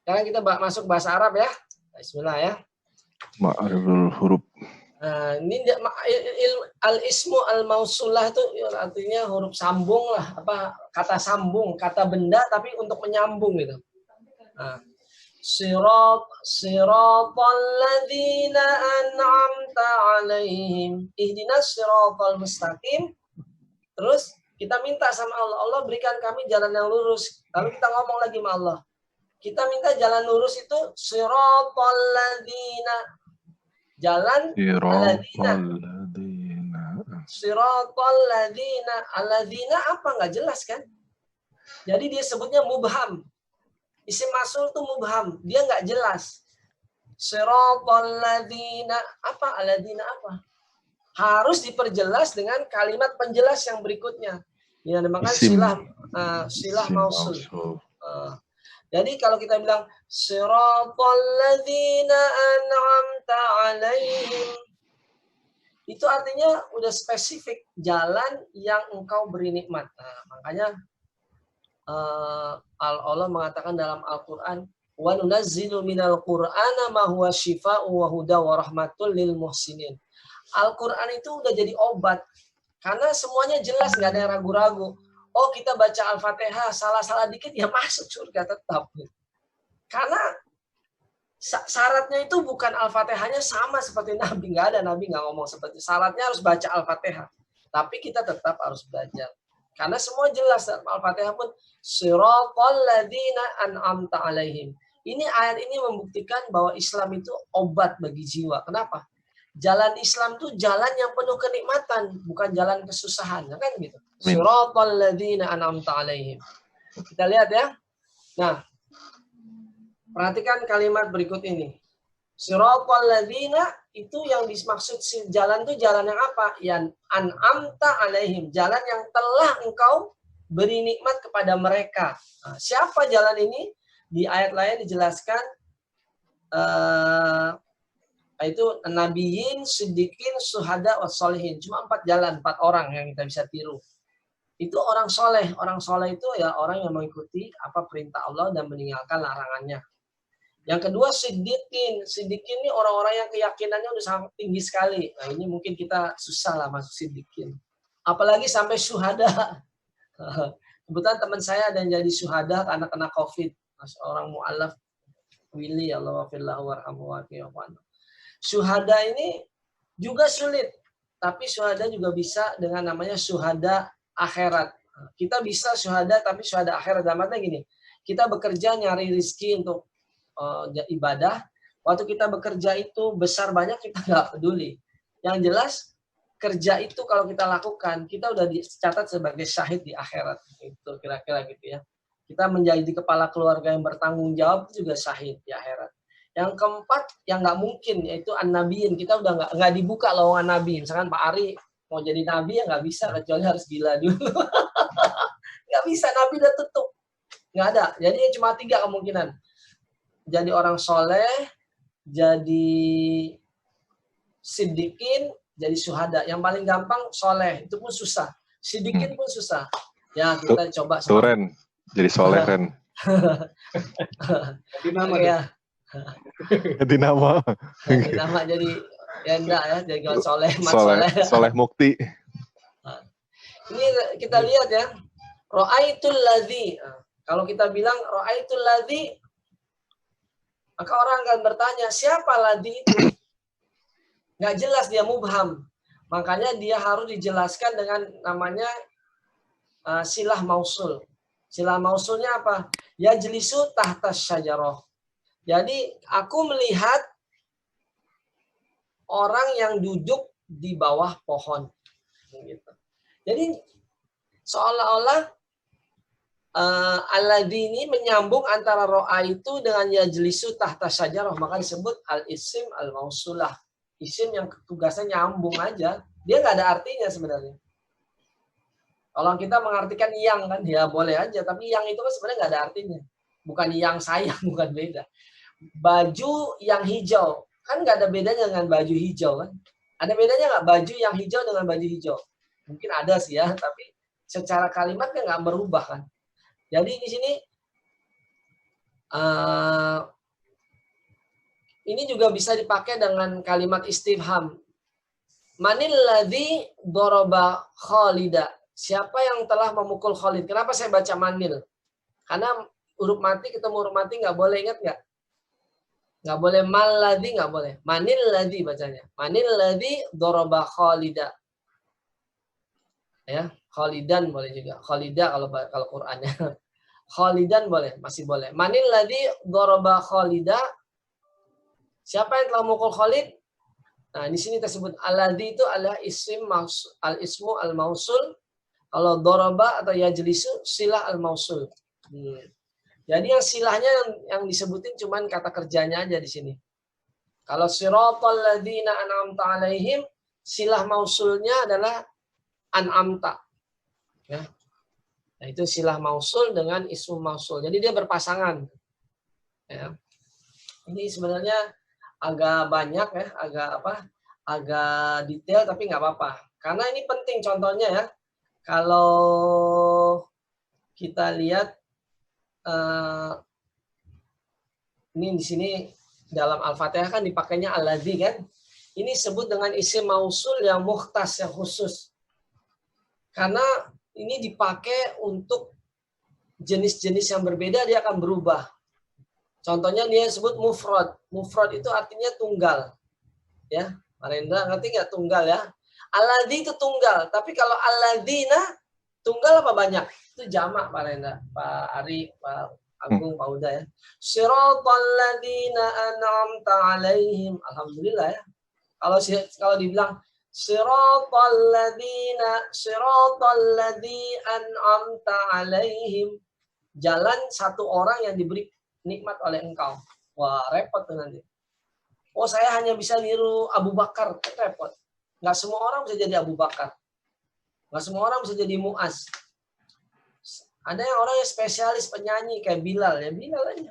Sekarang kita masuk bahasa Arab ya. Bismillah ya. Ma'riful huruf. Ini al-ismu al-mausulah itu artinya huruf sambung lah, apa kata sambung, kata benda tapi untuk menyambung gitu. Siratal ladzina an'amta 'alaihim ihdinas siratal mustaqim. Terus kita minta sama Allah, Allah berikan kami jalan yang lurus. Lalu kita ngomong lagi sama Allah. Kita minta jalan lurus itu siratal ladzina, jalan alladzina. Siratal ladzina, alladzina apa nggak jelas kan? Jadi dia sebutnya mubham. Isim masul itu mubham, dia nggak jelas. Siratal ladzina apa, alladzina apa? Harus diperjelas dengan kalimat penjelas yang berikutnya. Yang dinamakan silah mausul. Jadi kalau kita bilang siratal ladzina an'amta 'alaihim, itu artinya udah spesifik jalan yang engkau beri nikmat. Nah, makanya Allah mengatakan dalam Al-Qur'an, wa nunazzilu minal qur'ana ma huwa syifaa'un wa huda wa rahmatul lil muhsinin. Al-Qur'an itu udah jadi obat karena semuanya jelas, nggak ada yang ragu-ragu. Oh, kita baca Al-Fatihah, salah-salah dikit ya masuk surga tetap. Karena syaratnya itu bukan Al-Fatihahnya sama seperti Nabi. Nggak ada, Nabi nggak ngomong seperti syaratnya harus baca Al-Fatihah. Tapi kita tetap harus belajar. Karena semua jelas dalam Al-Fatihah pun siratal ladzina an'amta 'alaihim. Ini ayat ini membuktikan bahwa Islam itu obat bagi jiwa. Kenapa? Jalan Islam itu jalan yang penuh kenikmatan, bukan jalan kesusahan, kan gitu. Siratal ladzina an'amta 'alaihim. Kita lihat ya. Nah, perhatikan kalimat berikut ini. Siratal ladzina itu yang dimaksud jalan itu jalan yang apa? Yang an'amta 'alaihim, jalan yang telah engkau beri nikmat kepada mereka. Nah, siapa jalan ini? Di ayat lain dijelaskan itu nabiyyin, siddiqin, syuhada, wassolihin. Cuma 4 jalan, 4 orang yang kita bisa tiru. Itu orang soleh. Orang soleh itu ya orang yang mengikuti apa perintah Allah dan meninggalkan larangannya. Yang kedua siddiqin. Siddiqin ini orang-orang yang keyakinannya udah sangat tinggi sekali. Nah, ini mungkin kita susah lah masuk siddiqin. Apalagi sampai syuhada. Kebetulan teman saya ada yang jadi syuhada karena kena COVID. Orang mu'alaf Willy, Allah wafillahu warhamu wa'afiyahmu. Syuhada ini juga sulit. Tapi syuhada juga bisa dengan namanya syuhada akhirat. Kita bisa syuhada, tapi syuhada akhirat. Dalam artinya gini, kita bekerja nyari rezeki untuk ibadah. Waktu kita bekerja itu besar banyak kita nggak peduli. Yang jelas kerja itu kalau kita lakukan, kita udah dicatat sebagai syahid di akhirat. Itu kira-kira gitu ya. Kita menjadi kepala keluarga yang bertanggung jawab itu juga syahid di akhirat. Yang keempat, yang nggak mungkin, yaitu an-nabiyin. Kita udah nggak dibuka lowongan nabi. Misalkan Pak Ari mau jadi nabi ya nggak bisa, kecuali harus gila dulu. Nggak bisa, nabi udah tutup. Nggak ada. Jadi cuma 3 kemungkinan. Jadi orang soleh, jadi siddiqin, jadi syuhada. Yang paling gampang soleh, itu pun susah. Siddiqin pun susah. Ya kita coba. Turen, jadi soleh kan. Jadi nama ya. Ganti nama. Ganti nama jadi ya enggak ya, jadi soleh, soleh mukti. Nah, ini kita lihat ya. Ra'aitul ladzi. Kalau kita bilang ra'aitul ladzi, maka orang akan bertanya, siapa ladzi itu? Nggak jelas, dia mubham. Makanya dia harus dijelaskan dengan namanya silah mausul. Silah mausulnya apa? Yajlisu tahtas syajarah. Jadi aku melihat orang yang duduk di bawah pohon. Gitu. Jadi seolah-olah alladzi ini menyambung antara ro'a itu dengan yajlisu tahta syajarah. Maka disebut al-isim al-mausulah. Isim yang tugasnya nyambung aja. Dia nggak ada artinya sebenarnya. Kalau kita mengartikan yang kan, ya boleh aja. Tapi yang itu kan sebenarnya nggak ada artinya. Bukan yang sayang, bukan beda. Baju yang hijau. Kan nggak ada bedanya dengan baju hijau kan. Ada bedanya nggak baju yang hijau dengan baju hijau? Mungkin ada sih ya, tapi secara kalimatnya nggak berubah kan. Jadi di sini ini juga bisa dipakai dengan kalimat istifham. Manil ladzi daraba Khalida? Siapa yang telah memukul Khalid? Kenapa saya baca manil? Karena huruf mati ketemu huruf mati nggak boleh, ingat nggak? Nggak boleh mal ladzi, nggak boleh. Manil ladzi bacanya. Manil ladzi daraba Khalida. Ya, Khalidan boleh juga. Khalida kalau Qur'annya. Khalidan boleh, masih boleh. Manil ladzi daraba Khalida? Siapa yang telah memukul Khalid? Nah, di sini tersebut alladzi itu adalah al-ismu al-mausul. Kalau doroba atau yajlisu silah al-mausul. Jadi yang silahnya yang disebutin cuman kata kerjanya aja di sini. Kalau siratal ladzina an'amta alaihim, silah mausulnya adalah an'amta. Ya. Nah, itu silah mausul dengan ismu mausul. Jadi dia berpasangan. Ya. Ini sebenarnya agak banyak ya, agak detail tapi nggak apa-apa. Karena ini penting contohnya ya. Kalau kita lihat ini di sini dalam Al-Fatihah kan dipakainya alladzi kan. Ini sebut dengan isim mausul yang mukhtas, yang khusus. Karena ini dipakai untuk jenis-jenis yang berbeda, dia akan berubah. Contohnya dia sebut mufrad. Mufrad itu artinya tunggal. Ya, Marendra ngerti nggak tunggal ya? Alladzi itu tunggal, tapi kalau alladzina tunggal apa banyak? Itu jamak Pak Rendra, Pak Ari, Pak Agung, Pak Uda ya. Siratal ladzina an'amta alaihim. Alhamdulillah ya. Kalau dibilang siratal ladzi an'amta alaihim. Jalan satu orang yang diberi nikmat oleh engkau. Wah, repot tuh nanti. Oh, saya hanya bisa niru Abu Bakar, repot. Nggak semua orang bisa jadi Abu Bakar. Nggak semua orang bisa jadi Muaz. Ada yang orang yang spesialis penyanyi kayak Bilal, ya Bilal aja.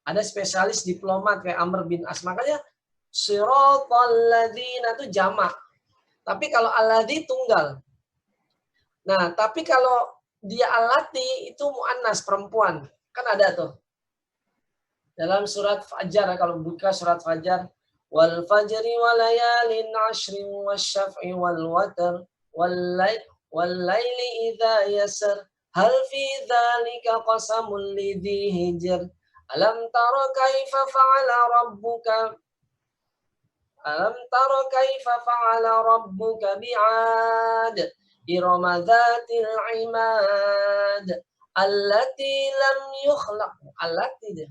Ada spesialis diplomat kayak Amr bin As. Makanya siratal ladzina itu jamak. Tapi kalau alladzi tunggal. Nah, tapi kalau dia allati itu muannas, perempuan. Kan ada tuh. Dalam surat Fajar, kalau buka surat Fajar, wal fajri walayalin ashrin wasyaf'i wal watar wal laili idza yasar hal fi dzalika qasamul lidhi hijr alam tara kaifa fa'ala rabbuka bi'ad irama dzatil imad allati lam yukhlaq. Allati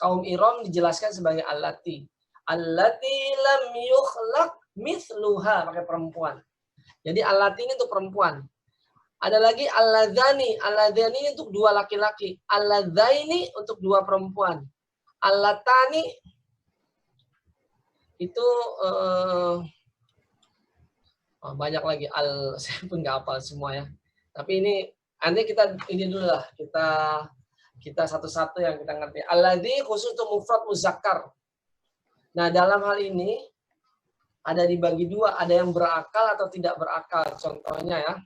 kaum Iram dijelaskan sebagai allati. Allati lam yukhlaq mithluha, pakai perempuan. Jadi allati ini untuk perempuan. Ada lagi alladzani. Alladzani ini untuk dua laki-laki. Alladzaini untuk dua perempuan. Allatani itu banyak lagi. Saya pun nggak hafal semua ya. Tapi ini nanti kita ini dulu lah. Kita satu-satu yang kita ngerti. Alladzi khusus untuk mufrad muzakkar. Nah, dalam hal ini ada dibagi dua, ada yang berakal atau tidak berakal. Contohnya ya.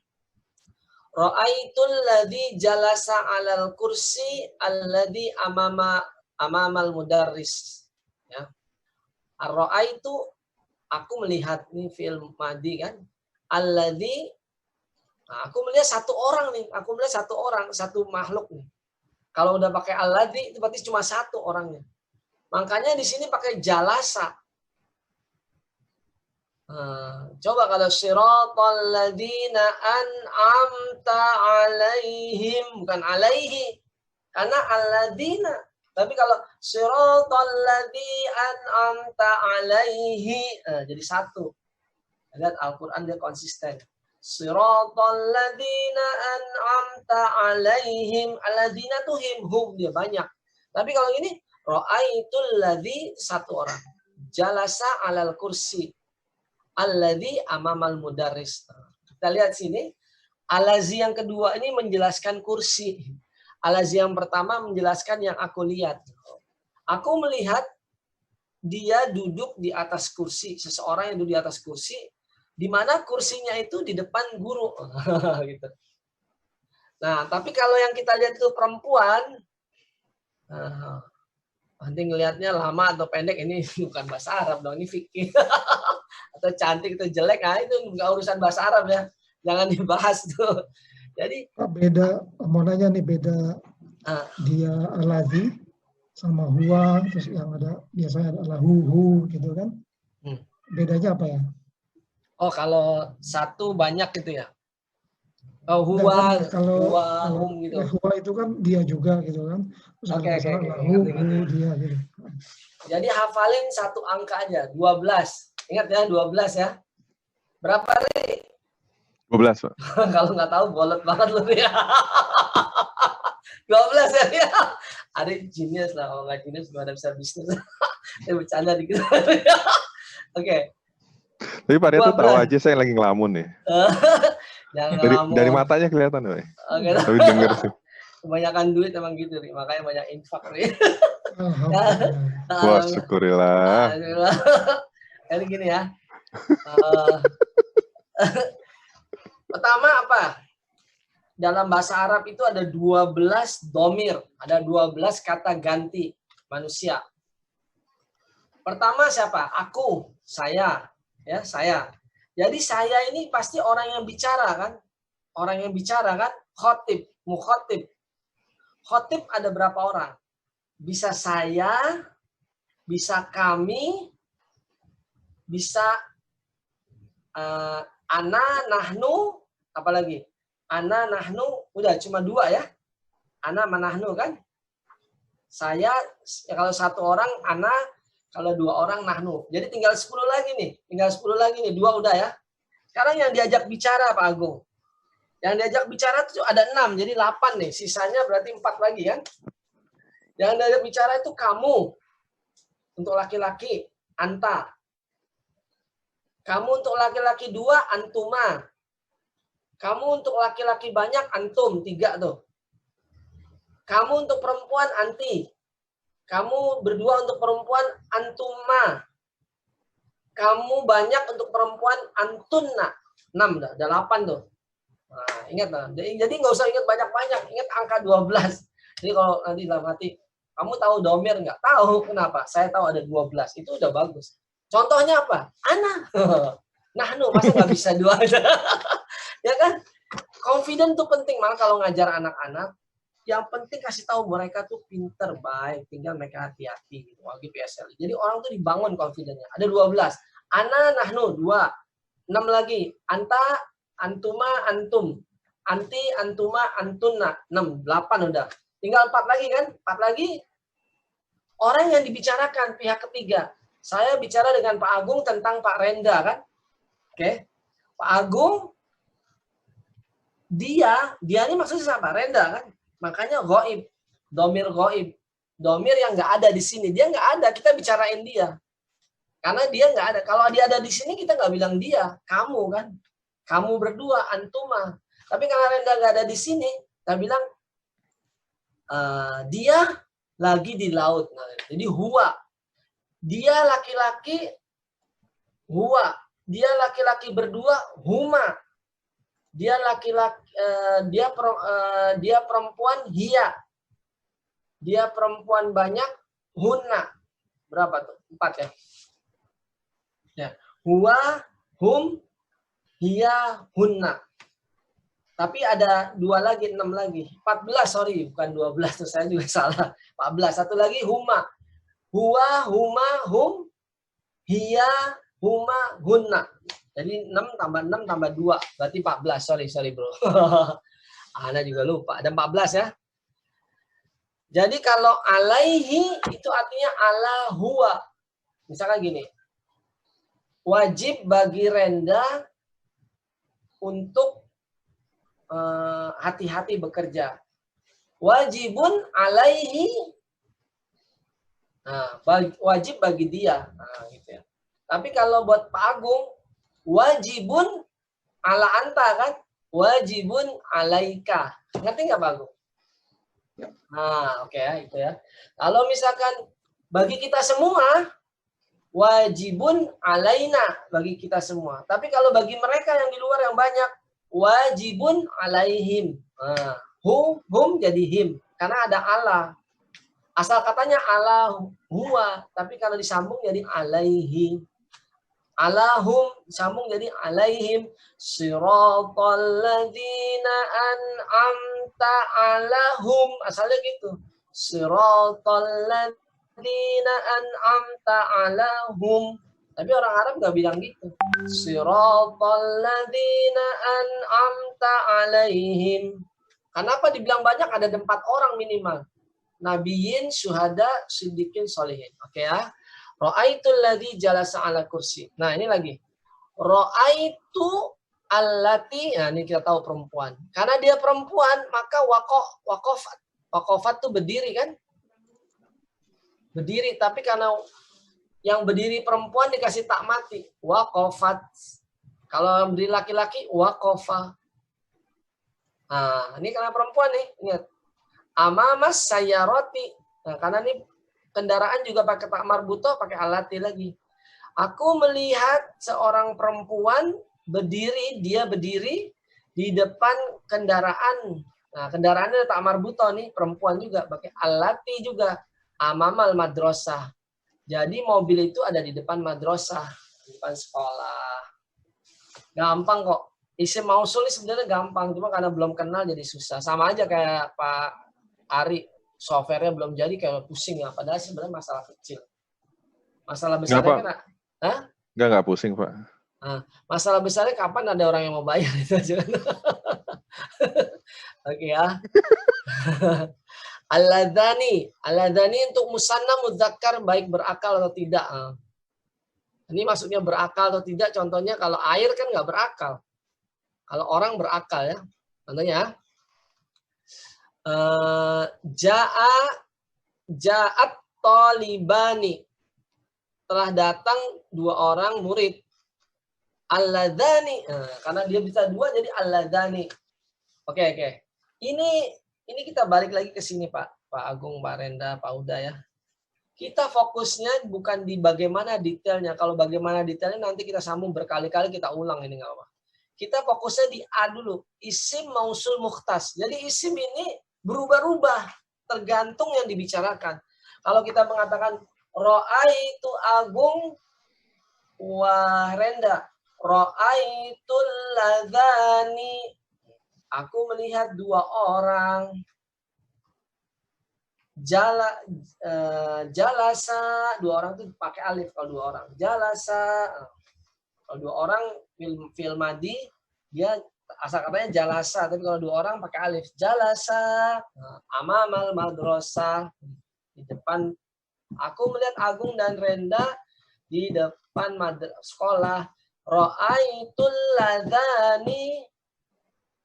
Ra'aitul ladzi jalasa 'alal kursi alladzi amamal mudarris. Ya. Ar-ra'aitu aku melihat, ini film madi kan. Alladzi, nah, aku melihat satu orang nih, satu makhluk nih. Kalau udah pakai alladzi itu berarti cuma satu orangnya. Makanya di sini pakai jalasa. Coba kalau siratal ladzina an'amta alaihim, bukan alaihi. Karena alladzina. Tapi kalau siratal ladzi an'amta alaihi, jadi satu. Lihat Al-Qur'an dia konsisten. Siratal ladzina an'amta alaihim. Alladzina tuh hum dia banyak. Tapi kalau ini ra'aitul ladzi satu orang. Jalasa alal kursi. Alladzi amamal mudarris. Kita lihat sini. Alladzi yang kedua ini menjelaskan kursi. Alladzi yang pertama menjelaskan yang aku lihat. Aku melihat dia duduk di atas kursi. Seseorang yang duduk di atas kursi. Di mana kursinya itu di depan guru. Gitu. Nah, tapi kalau yang kita lihat itu perempuan. Nanti ngelihatnya lama atau pendek, ini bukan bahasa Arab dong, ini fikih. Atau cantik atau jelek, nah itu nggak urusan bahasa Arab ya. Jangan dibahas tuh. Jadi Beda, mau nanya nih, beda dia alazi sama huwa, terus yang ada biasanya adalah hu gitu kan. Bedanya apa ya? oh kalau satu banyak gitu ya. Oh Enggak kan, huwa, kalau gitu. huwa itu kan dia juga gitu kan. Terus Oke, kalau salah lahu, hu, dia gitu. Jadi hafalin satu angka aja, 12. Ingat ya, 12 ya. Berapa nih? 12, Pak. Kalau nggak tahu bolot banget lu ya. 12 ya. Ada genius lah, kalau nggak genius gimana bisa bisnis. Bercanda dikit. Oke. Tapi Pak Ria tuh tahu aja saya lagi ngelamun nih. Dari matanya kelihatan, Pak. Oke. Tapi denger sih. Kebanyakan duit emang gitu nih, makanya banyak infak nih. Wah, syukurillah. Jadi gini ya. Pertama apa? Dalam bahasa Arab itu ada 12 domir, ada 12 kata ganti manusia. Pertama siapa? Aku, saya, ya saya. Jadi saya ini pasti orang yang bicara kan? Orang yang bicara kan? Khotib, mukhotib. Khotib ada berapa orang? Bisa saya, bisa kami, bisa ana, nahnu, apalagi? Ana, nahnu, udah cuma 2 ya. Ana, manahnu kan? Saya, ya kalau 1 orang, ana, kalau 2 orang, nahnu. Jadi tinggal 10 lagi nih. Tinggal 10 lagi nih, 2 udah ya. Sekarang yang diajak bicara Pak Agung. Yang diajak bicara itu ada 6, jadi 8 nih. Sisanya berarti 4 lagi kan? Yang diajak bicara itu kamu. Untuk laki-laki, anta. Kamu untuk laki-laki 2, antuma. Kamu untuk laki-laki banyak, antum, 3 tuh. Kamu untuk perempuan, anti. Kamu berdua untuk perempuan, antuma. Kamu banyak untuk perempuan, antunna. 6 dah, ada 8 tuh. Nah, ingat lah. Jadi nggak usah ingat banyak-banyak, ingat angka 12. Jadi kalau nanti dalam hati, kamu tahu domir nggak? Tahu, kenapa? Saya tahu ada 12, itu udah bagus. Contohnya apa? Ana. Nahnu, masa nggak bisa 2? Ya kan? Confident tuh penting. Malah kalau ngajar anak-anak, yang penting kasih tahu mereka tuh pinter, baik. Tinggal mereka hati-hati gitu. Wajib PSL. Jadi orang tuh dibangun confidentnya. Ada 12. Ana, nahnu, 2. 6 lagi. Anta, antuma, antum. Anti, antuma, antunna. 6. 8 udah. Tinggal 4 lagi kan? 4 lagi. Orang yang dibicarakan pihak ketiga. Saya bicara dengan Pak Agung tentang Pak Renda kan? Oke. Pak Agung, dia ini maksudnya siapa? Renda kan? Makanya ghaib, domir ghaib. Domir yang nggak ada di sini. Dia nggak ada, kita bicarain dia. Karena dia nggak ada. Kalau dia ada di sini, kita nggak bilang dia. Kamu kan? Kamu berdua, antuma. Tapi karena Renda nggak ada di sini, kita bilang, dia lagi di laut. Nah, jadi huwa. Dia laki-laki, huwa. Dia laki-laki berdua, huma. Dia laki-laki, dia perempuan, hiya. Dia perempuan banyak, hunna. Berapa tuh? 4 ya. Ya. Huwa, hum, hiya, hunna. Tapi ada 2 lagi, 6 lagi. 14, sorry. Bukan 12, tuh saya juga salah. 14. Satu lagi, huma. Huwa, huma, hum, hiya, huma, hunna. Jadi 6 tambah 6 tambah 2. Berarti 14. Sorry bro. Ana juga lupa. Ada 14 ya. Jadi kalau alaihi itu artinya ala huwa. Misalkan gini. Wajib bagi Renda untuk hati-hati bekerja. Wajibun alaihi. Nah, wajib bagi dia. Nah, gitu ya. Tapi kalau buat Pak Agung, wajibun ala anta kan? Wajibun alaika. Ngerti nggak Pak Agung? Nah, oke ya, itu ya. Kalau misalkan bagi kita semua, wajibun alaina bagi kita semua. Tapi kalau bagi mereka yang di luar yang banyak, wajibun alaihim. Nah, hum jadi him. Karena ada ala. Asal katanya ala huwa, tapi kalau disambung jadi alaihi. Alahum sambung jadi alaihim siratal ladzina an'amta alahum, asalnya gitu. Siratal ladzina an'amta alahum. Tapi orang Arab nggak bilang gitu. Siratal ladzina an'amta alaihim. Kenapa dibilang banyak? Ada 4 orang minimal. Nabiyin, syuhada, siddiqin, solihin. Oke ya. Ra'aitul ladzi jalasa ala kursi. Nah, ini lagi. Ra'aitu allati, nah ini kita tahu perempuan. Karena dia perempuan, maka waqafat. Waqafat itu berdiri kan? Berdiri, tapi karena yang berdiri perempuan dikasih tak mati. Waqafat. Kalau yang berdiri laki-laki, waqafa. Nah, ini karena perempuan nih, ingat. Amamas sayaroti. Nah, karena ini kendaraan juga pakai tak marbuto, pakai alati lagi. Aku melihat seorang perempuan berdiri, dia berdiri di depan kendaraan. Nah, kendaraannya tak marbuto nih, perempuan juga pakai alati juga. Amamal madrasah. Jadi mobil itu ada di depan madrasah, di depan sekolah. Gampang kok. Isim mausul sebenarnya gampang, cuma karena belum kenal jadi susah. Sama aja kayak Pak Ari. Softwarenya belum jadi kayak pusing ya, padahal sebenarnya masalah kecil. Masalah besarnya kan, Enggak pusing Pak. Nah, masalah besarnya kapan ada orang yang mau bayar itu aja. Oke ya. Al-ladhani untuk musanna mudzakkar baik berakal atau tidak. Ini maksudnya berakal atau tidak. Contohnya kalau air kan nggak berakal. Kalau orang berakal ya. Contohnya. Ja'at talibani, telah datang 2 orang murid. Alladzani, karena dia bisa 2 jadi alladzani. Oke. Ini kita balik lagi ke sini Pak Agung, Pak Renda, Pak Uda ya. Kita fokusnya bukan di bagaimana detailnya. Kalau bagaimana detailnya nanti kita sambung berkali-kali, kita ulang ini nggak apa. Kita fokusnya di A dulu, isim mausul mukhtas. Jadi isim ini berubah-ubah tergantung yang dibicarakan. Kalau kita mengatakan ra'aitu Agung wa Renda, ra'aitul ladzani, aku melihat 2 orang. Jalasa, 2 orang itu pakai alif kalau 2 orang. Jalasa, kalau 2 orang fil madi dia asal katanya jalasa, tapi kalau 2 orang pakai alif. Jalasa amamal madrasah, di depan. Aku melihat Agung dan Renda di depan sekolah. Ra'aitul ladzani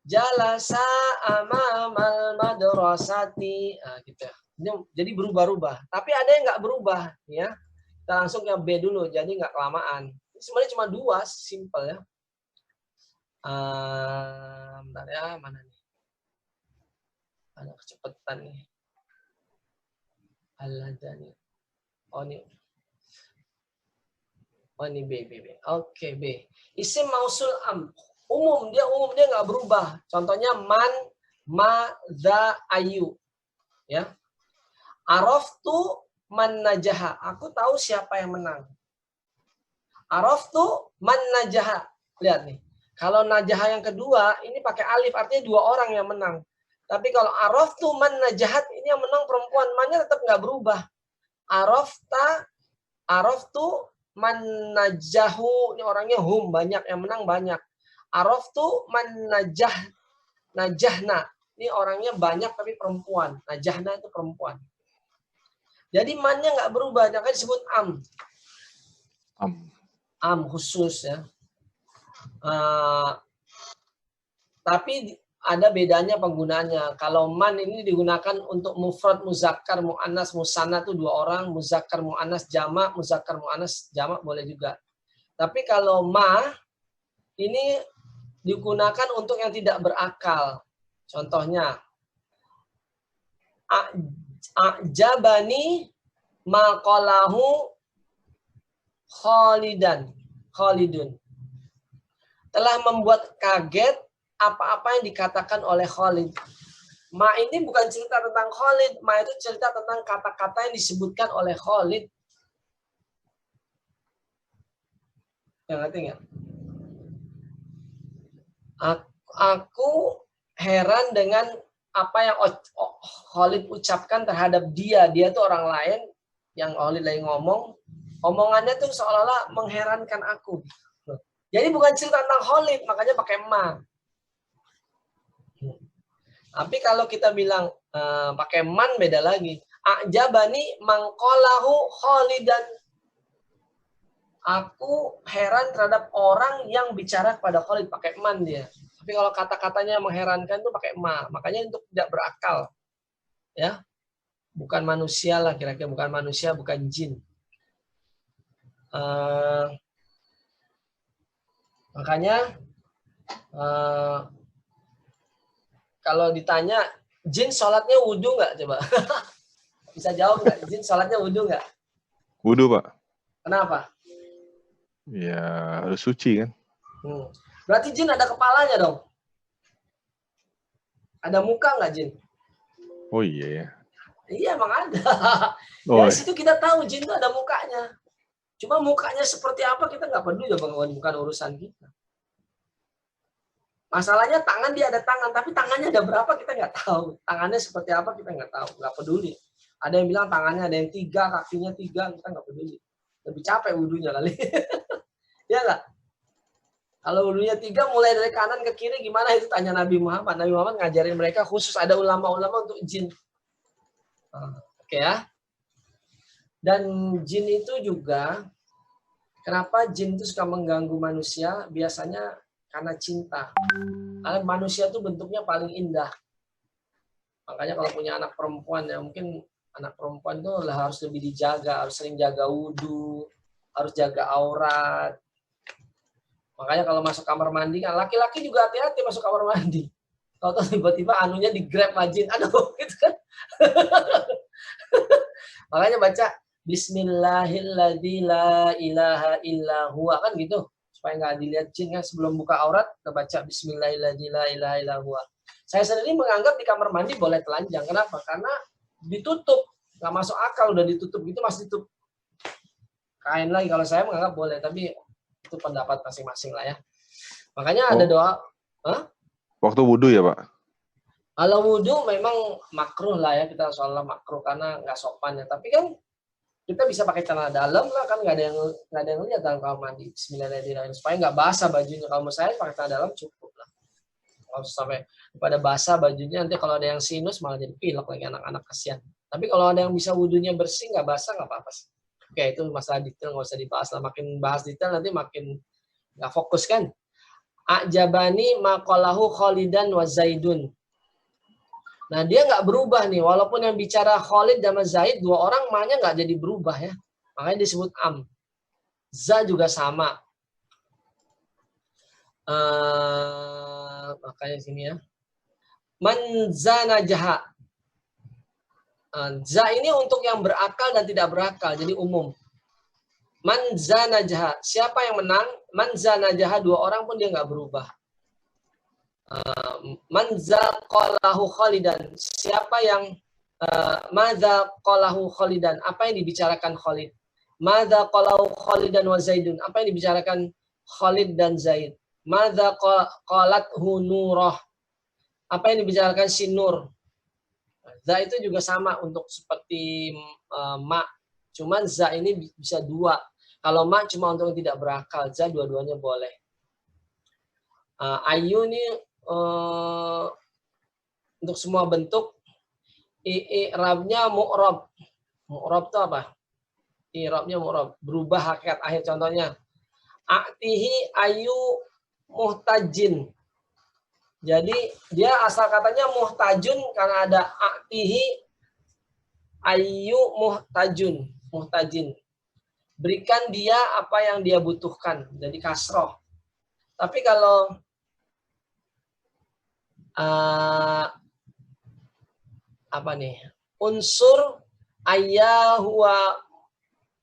jalasa amamal madrasati. Nah, gitu ya. Jadi berubah-ubah. Tapi ada yang nggak berubah ya. Kita langsung ke B dulu, jadi nggak kelamaan. Ini sebenarnya cuma 2, simple ya. Bentar ya, mana nih? Ada kecepatan nih. Al-Ladani. Oh ini B. Oke, B. Isim mausul umum, dia nggak berubah. Contohnya man, ma, za, ayu. Ya. Araftu man najaha. Aku tahu siapa yang menang. Araftu man najaha. Lihat nih. Kalau najaha yang kedua, ini pakai alif, artinya 2 orang yang menang. Tapi kalau araftu man najahat, ini yang menang perempuan. Mannya tetap nggak berubah. Araftu man najahu, ini orangnya hum, banyak, yang menang banyak. Araftu man najahna, ini orangnya banyak tapi perempuan. Najahna itu perempuan. Jadi mannya nggak berubah, makanya disebut am khusus ya. Tapi ada bedanya penggunaannya. Kalau man ini digunakan untuk mufrad, muzakkar, muannas, musanna itu 2 orang, muzakkar, muannas, jamak, muzakkar, muannas, jamak boleh juga. Tapi kalau ma ini digunakan untuk yang tidak berakal. Contohnya a'jabani maqalahu Khalidun. Telah membuat kaget apa-apa yang dikatakan oleh Khalid. Ma ini bukan cerita tentang Khalid. Ma itu cerita tentang kata-kata yang disebutkan oleh Khalid. Yang ngerti nggak? Aku heran dengan apa yang Khalid ucapkan terhadap dia. Dia tuh orang lain yang Khalid lagi ngomong. Omongannya tuh seolah-olah mengherankan aku. Jadi bukan cerita tentang Khalid, makanya pakai ma. Tapi kalau kita bilang pakai man beda lagi. A'jabani mangqalahu Khalidan. Aku heran terhadap orang yang bicara kepada Khalid pakai man dia. Tapi kalau kata-katanya mengherankan itu pakai ma. Makanya untuk tidak berakal. Ya. Bukan manusia lah kira-kira, bukan manusia, bukan jin. Makanya kalau ditanya, jin sholatnya wudhu nggak? Coba. Bisa jawab nggak? Jin sholatnya wudhu nggak? Wudhu, Pak. Kenapa? Ya, harus suci kan. Berarti jin ada kepalanya dong? Ada muka nggak jin? Oh iya ya. Iya, emang ada. Dari situ kita tahu jin itu ada mukanya. Cuma mukanya seperti apa kita nggak peduli, bukan urusan kita. Masalahnya tangan dia ada tangan, tapi tangannya ada berapa kita nggak tahu. Tangannya seperti apa kita nggak tahu, nggak peduli. Ada yang bilang tangannya ada yang 3, kakinya 3, kita nggak peduli. Lebih capek wudhunya kali. Ya nggak? Kalau wudhunya 3, mulai dari kanan ke kiri gimana itu tanya Nabi Muhammad. Nabi Muhammad ngajarin mereka khusus ada ulama-ulama untuk jin. Oke ya. Dan jin itu juga, kenapa jin itu suka mengganggu manusia? Biasanya karena cinta. Karena manusia itu bentuknya paling indah. Makanya kalau punya anak perempuan, ya mungkin anak perempuan itu harus lebih dijaga, harus sering jaga wudhu, harus jaga aurat. Makanya kalau masuk kamar mandi, kan laki-laki juga hati-hati masuk kamar mandi. Kalau tiba-tiba anunya di-grab majin, aduh gitu kan. Makanya baca Bismillahilladzi la ilaha illa huwa, kan gitu. Supaya nggak dilihat jin kan, sebelum buka aurat kita baca Bismillahilladzi la ilaha illa huwa. Saya sendiri menganggap di kamar mandi boleh telanjang. Kenapa? Karena ditutup, nggak masuk akal udah ditutup gitu, masih tutup kain lagi. Kalau saya menganggap boleh, tapi itu pendapat masing-masing lah ya. Makanya ada doa. Waktu wudhu ya, Pak? Kalau wudhu memang makruh lah ya, kita soalnya makruh karena nggak sopan ya. Tapi kan kita bisa pakai celana dalam lah, kan nggak ada yang lihat dalam kamar mandi. Bismillahirrahmanirrahim. Supaya nggak basah bajunya. Kalau menurut saya pakai celana dalam cukup lah. Kalau sampai pada basah bajunya, nanti kalau ada yang sinus malah jadi pilek lagi, anak-anak kasihan. Tapi kalau ada yang bisa wudhunya bersih, nggak basah, nggak apa-apa sih. Oke, itu masalah detail, nggak usah dibahas lah. Makin bahas detail nanti makin nggak fokus kan. A'jabani maqalahu Khalidan wa Zaidun. Nah, dia nggak berubah nih. Walaupun yang bicara Khalid dan Zaid, dua orang maknya nggak jadi berubah ya. Makanya disebut am. Za juga sama. Makanya sini ya. Man zana jaha. Za ini untuk yang berakal dan tidak berakal. Jadi umum. Man zana jaha. Siapa yang menang? Man zana jaha, dua orang pun dia nggak berubah. Manza qalahu Khalidan. Siapa yang madza qalahu Khalidan? Apa yang dibicarakan Khalid? Madza qalahu Khalidan wa Zaidun? Apa yang dibicarakan Khalid dan Zaid? Madza qalathu Nurah? Apa yang dibicarakan si Nur? Za itu juga sama untuk seperti ma. Cuman za ini bisa dua. Kalau ma cuma untuk yang tidak berakal, za dua-duanya boleh. Ayu ini untuk semua bentuk. I'rabnya mu'rab. Mu'rab itu apa? I'rabnya mu'rab. Berubah hakikat akhir, contohnya. A'tihi ayu muhtajin. Jadi dia asal katanya muhtajun karena ada a'tihi ayu muhtajun. Muhtajin. Berikan dia apa yang dia butuhkan. Jadi kasroh. Tapi kalau apa nih? Unsur ayyahuwa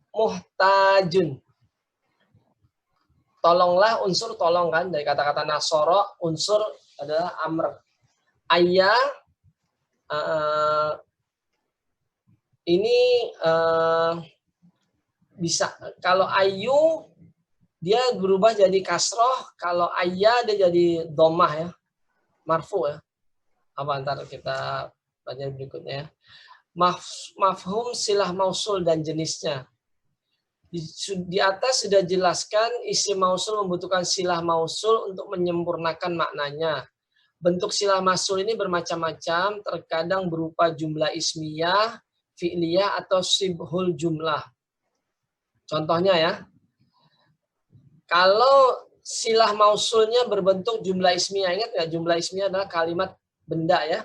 muhtajun. Tolonglah, unsur tolong kan, dari kata-kata nasoro, unsur adalah amr. Ayah ini bisa, kalau ayu dia berubah jadi kasroh, kalau ayya dia jadi domah ya, marfu ya. Apa ntar kita belajar berikutnya ya. Mafhum silah mausul dan jenisnya. Di atas sudah jelaskan isim mausul membutuhkan silah mausul untuk menyempurnakan maknanya. Bentuk silah mausul ini bermacam-macam, terkadang berupa jumlah ismiyah, fi'liyah, atau sibhul jumlah. Contohnya ya, kalau silah mausulnya berbentuk jumlah ismiyah, ingat ya, jumlah ismiyah adalah kalimat benda ya.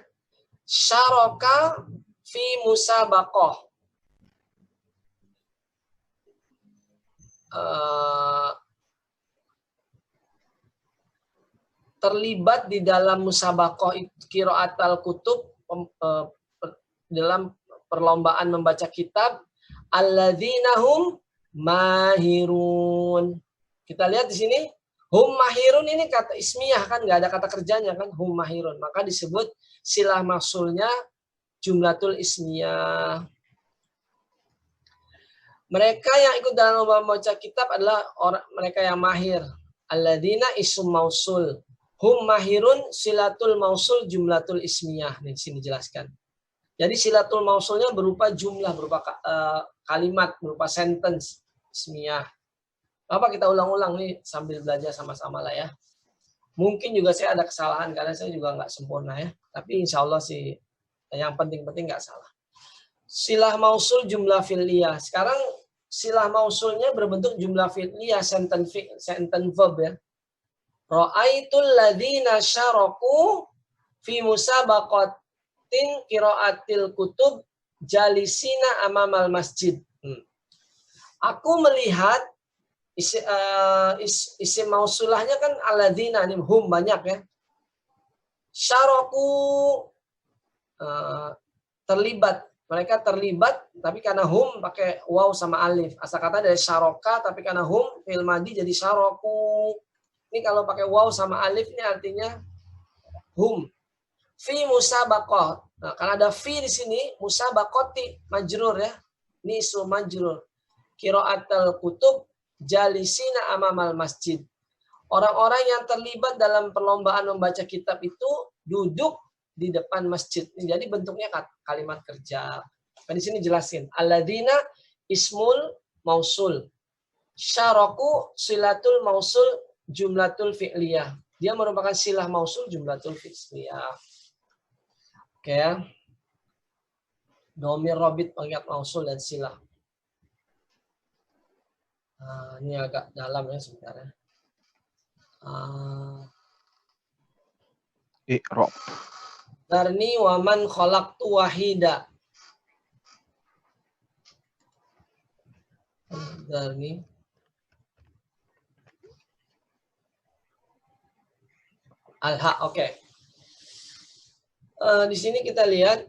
Syaraka fi musabaqah. Terlibat di dalam musabaqah qiraat al-kutub, dalam perlombaan membaca kitab, alladzina hum mahirun. Kita lihat di sini, hum mahirun ini kata ismiyah kan, nggak ada kata kerjanya kan, hum mahirun. Maka disebut silah mausulnya jumlatul ismiyah. Mereka yang ikut dalam lomba membaca kitab adalah orang mereka yang mahir. Alladzina ism mausul. Hum mahirun silatul mausul jumlatul ismiyah. Di sini dijelaskan. Jadi silatul mausulnya berupa jumlah, berupa kalimat, berupa sentence ismiyah. Apa kita ulang-ulang nih sambil belajar sama-sama lah ya. Mungkin juga saya ada kesalahan karena saya juga nggak sempurna ya. Tapi insya Allah sih yang penting-penting nggak salah. Silah mausul jumlah fi'liyah. Sekarang silah mausulnya berbentuk jumlah fi'liyah, sentence verb ya. Ra'aitul ladzina syaraku fi musabaqatin qiraatil kutub jalisina amamal masjid. Aku melihat isim mausulahnya kan alladzina, ini hum banyak ya. Syaraku terlibat. Mereka terlibat, tapi karena hum pakai waw sama alif. Asal kata dari syaroka, tapi karena hum, fi'il madhi jadi syaroku. Ini kalau pakai waw sama alif, ini artinya hum. Fi musabaqah. Nah, karena ada fi di sini, musabaqati, majrur ya. Ini isu majrur. Qiraatul kutub, jalisina amamal masjid. Orang-orang yang terlibat dalam perlombaan membaca kitab itu duduk di depan masjid. Jadi bentuknya kalimat kerja. Di sini jelasin. Alladzina ismul mausul. Syaraku silatul mausul jumlatul fi'liyah. Dia merupakan silah mausul jumlatul fi'liyah. Oke ya. Domir robit pengingat mausul dan silah. Nah, ini agak dalam ya sebenarnya. I'rab. Darni waman khalaqtu wahida. Darni. Al-ha, oke. Di sini kita lihat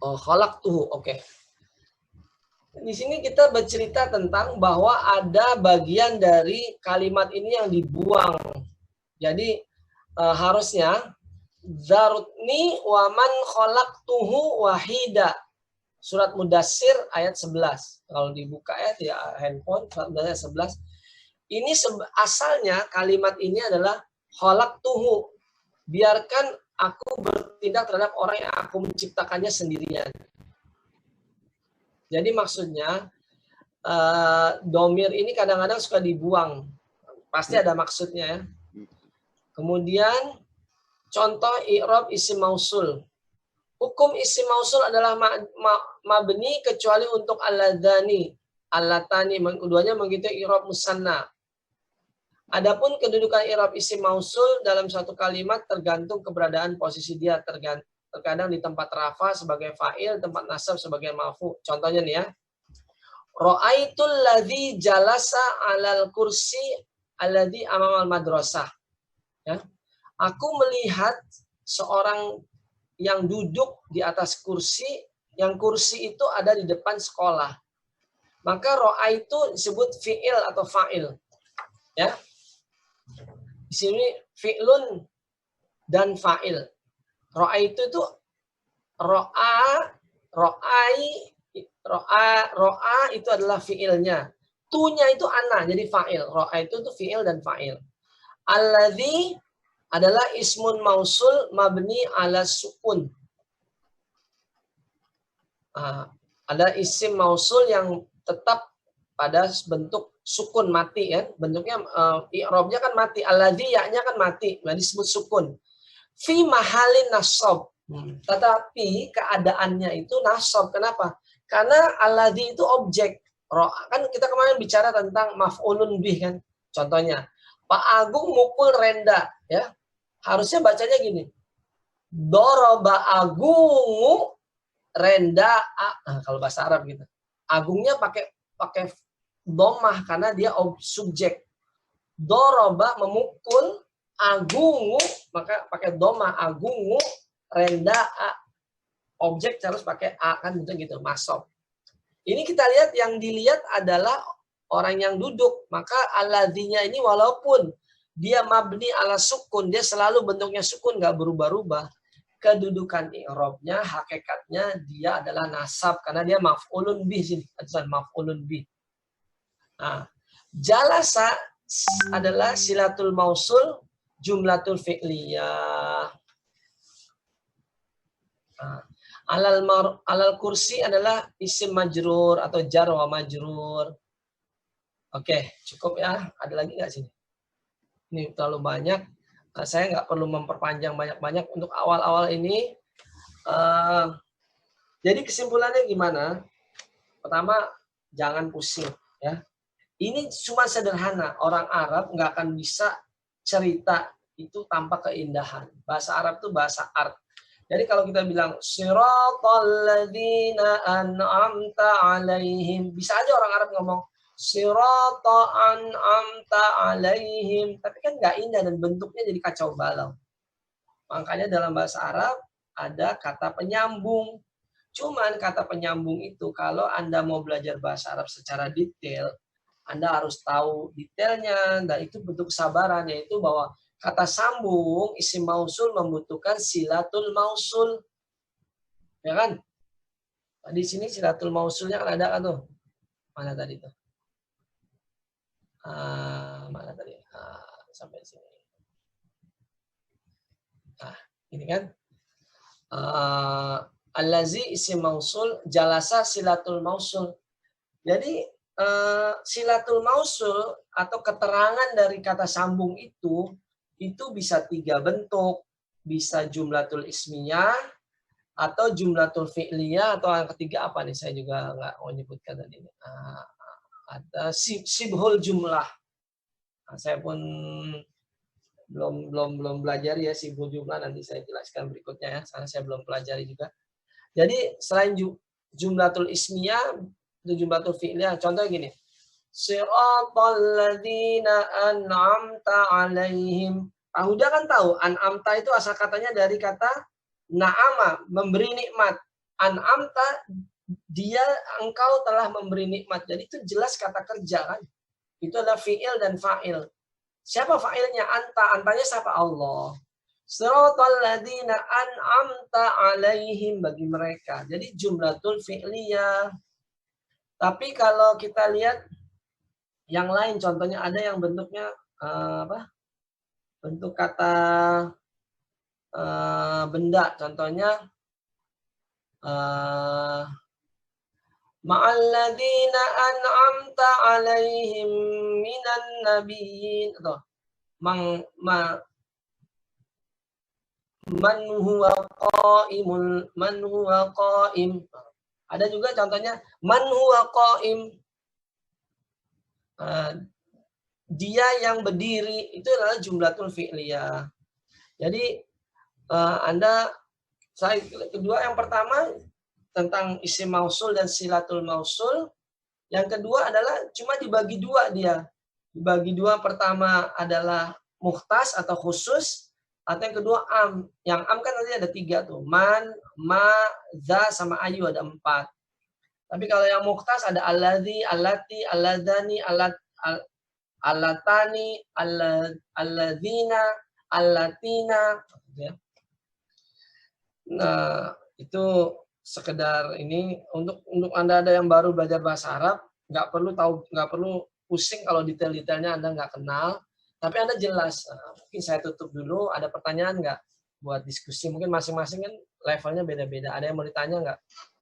khalaqtuhu, oke. Di sini kita bercerita tentang bahwa ada bagian dari kalimat ini yang dibuang. Jadi harusnya zarutni waman khalaqtuhu wahida. Surat Mudassir ayat 11. Kalau dibuka ya handphone surat Mudassir 11. Ini asalnya kalimat ini adalah khalaqtuhu. Biarkan aku bertindak terhadap orang yang aku menciptakannya sendirian. Jadi maksudnya domir ini kadang-kadang suka dibuang. Pasti ada maksudnya ya. Kemudian contoh i'rab isim mausul. Hukum isim mausul adalah mabni kecuali untuk alladzani, allatani, keduanya mengikuti i'rab musanna. Adapun kedudukan i'rab isim mausul dalam satu kalimat tergantung keberadaan posisi dia, terkadang di tempat rafa sebagai fa'il, tempat nasab sebagai marfu. Contohnya nih ya. Ra'aitul ladzi jalasa 'alal kursi alladzi amamal madrasah. Ya. Aku melihat seorang yang duduk di atas kursi, yang kursi itu ada di depan sekolah. Maka ra'aitu disebut fi'il atau fa'il. Ya. Di sini fi'lun dan fa'il. Ra'aitu itu ro'a itu adalah fi'ilnya. Tu-nya itu ana, jadi fa'il. Ra'aitu itu fi'il dan fa'il. Alladzi adalah ismun mausul mabni ala sukun. Ada isim mausul yang tetap pada bentuk sukun mati ya. Bentuknya i'rabnya kan mati. Alladzi ya-nya kan mati, disebut sukun. Fi mahalin nasab. Tetapi keadaannya itu nasab. Kenapa? Karena alladzi itu objek. Kan kita kemarin bicara tentang maf'ulun bih kan. Contohnya, Pak Agung mukul Renda ya. Harusnya bacanya gini. Doroba Agungu Renda kalau bahasa Arab gitu. Agungnya pakai domah karena dia subjek. Doroba memukul, agungu maka pakai domah, agungu Renda objek harus pakai a kan gitu masuk. Ini kita lihat yang dilihat adalah orang yang duduk, maka alladzinya ini walaupun dia mabni ala sukun, dia selalu bentuknya sukun nggak berubah-ubah. Kedudukan i'rabnya, hakikatnya dia adalah nasab karena dia maf'ulun bih sini, maf'ulun bih. Nah, jalasa adalah silatul mausul jumlatul fi'liyah. Nah, alal kursi adalah isim majrur atau jar wa majrur. Oke, cukup ya. Ada lagi nggak sini? Ini terlalu banyak. Saya nggak perlu memperpanjang banyak-banyak untuk awal-awal ini. Jadi kesimpulannya gimana? Pertama, jangan pusing. Ya. Ini cuma sederhana. Orang Arab nggak akan bisa cerita itu tanpa keindahan. Bahasa Arab itu bahasa art. Jadi kalau kita bilang siratal ladzina an'amta 'alaihim, bisa aja orang Arab ngomong sirata an'amta 'alaihim, tapi kan nggak indah dan bentuknya jadi kacau balau. Makanya dalam bahasa Arab ada kata penyambung. Cuman kata penyambung itu kalau Anda mau belajar bahasa Arab secara detail, Anda harus tahu detailnya, dan itu bentuk kesabaran, yaitu bahwa kata sambung, isim mausul membutuhkan silatul mausul. Ya kan? Di sini silatul mausulnya kan ada kan tuh? Mana tadi tuh? Mana tadi? Sampai sini. Nah, ini kan. Allazi isim mausul, jalasa silatul mausul. Jadi silatul mausul atau keterangan dari kata sambung itu bisa 3 bentuk. Bisa jumlatul ismiyah, atau jumlatul fi'liyah, atau yang ketiga apa nih? Saya juga nggak mau nyebutkan tadi. Ada sibhul jumlah. Saya pun belum belajar ya sibhul jumlah, nanti saya jelaskan berikutnya ya, karena saya belum pelajari juga. Jadi selain jumlatul ismiyah, itu jumlatul fi'liyah. Contohnya gini. Siratal ladzina an'amta 'alaihim. Pak Huda kan tahu, an'amta itu asal katanya dari kata na'ama, memberi nikmat. An'amta, dia engkau telah memberi nikmat. Jadi itu jelas kata kerja kan. Itu adalah fi'il dan fa'il. Siapa fa'ilnya? Anta. Antanya siapa? Allah. Siratal ladzina an'amta 'alaihim, bagi mereka. Jadi jumlatul fi'liyah. Tapi kalau kita lihat yang lain, contohnya ada yang bentuknya bentuk kata benda. Contohnya ma'alladzina an'amta 'alaihim minan nabiyyin, atau man huwa qa'im. Ada juga contohnya man huwa qa'im. Dia yang berdiri, itu adalah jumlatul fi'liyah. Jadi kedua, yang pertama tentang isim mausul dan silatul mausul. Yang kedua adalah cuma dibagi 2 dia. Dibagi 2, pertama adalah mukhtas atau khusus, atau yang kedua am. Yang am kan nanti ada 3 tuh. Man, ma, za, sama ayu ada 4. Tapi kalau yang mukhtas ada alladzi, allati, alladzani, allatani, alladzina, allatina. Nah, itu sekedar ini untuk Anda ada yang baru belajar bahasa Arab, nggak perlu pusing kalau detail-detailnya Anda nggak kenal, tapi Anda jelas. Mungkin saya tutup dulu, ada pertanyaan nggak buat diskusi? Mungkin masing-masing kan levelnya beda-beda. Ada yang mau ditanya nggak?